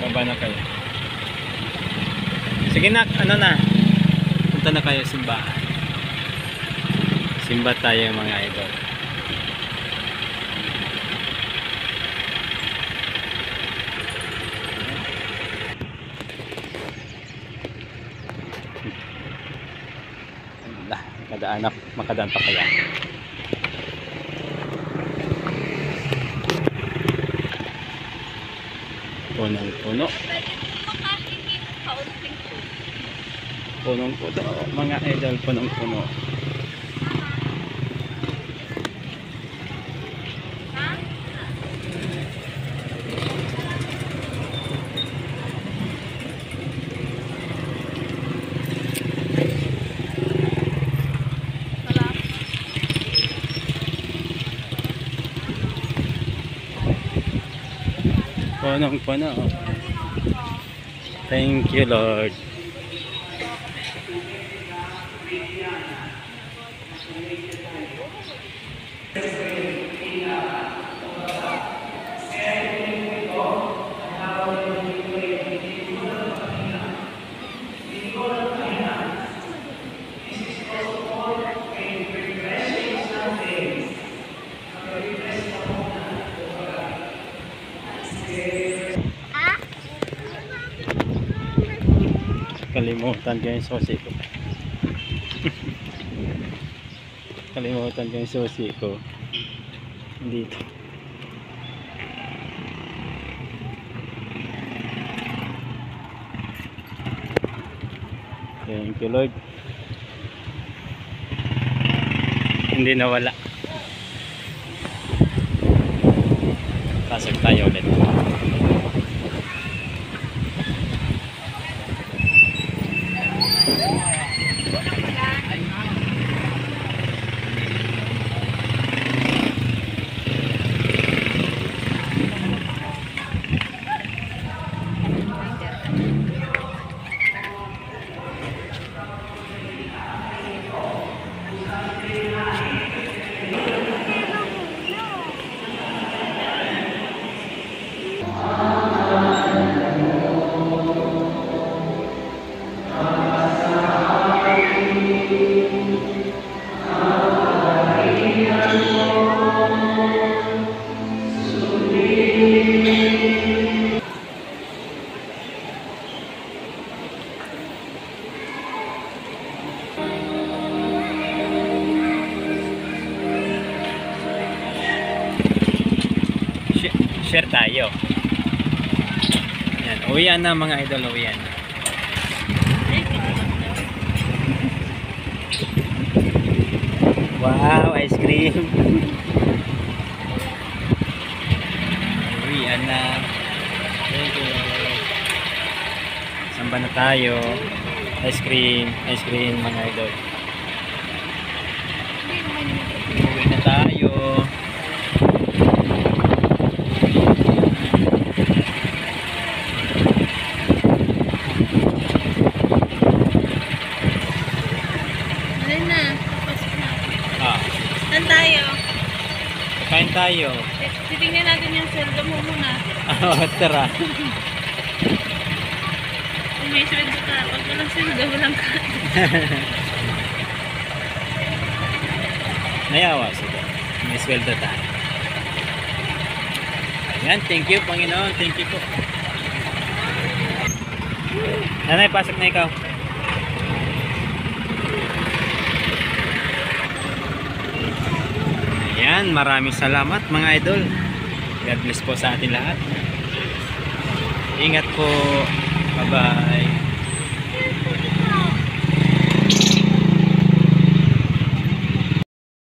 Baba na kayo. Sige nak, ano na? Punta na kayo simbahan. Simba tayo mga idol. Makadaan pa kaya. Punong-puno. Punong-puno mga idol, punong-puno. Punong-puno. Thank you Lord. Kalimutan ko yung susi ko. Kalimutan ko yung susi ko. Dito. Thank you Lord. Hindi nawala. Pasok tayo ulit. Share tayo. Yan, uwian na mga idol, uwian. Wow, ice cream. Uwian na. Samba na tayo. Ice cream mga idol. Uwi na tayo. Saan tayo? Kain tayo. Titingnan natin yung sweldo mo muna. Tara. Kung may sweldo ka, pag walang sweldo, walang kain. Nayawa sila. May sweldo tayo. Ayan, thank you Panginoon. Thank you po. Nanay, pasok na ikaw. Ayan, maraming salamat mga idol. God bless po sa atin lahat. Ingat po. Bye bye.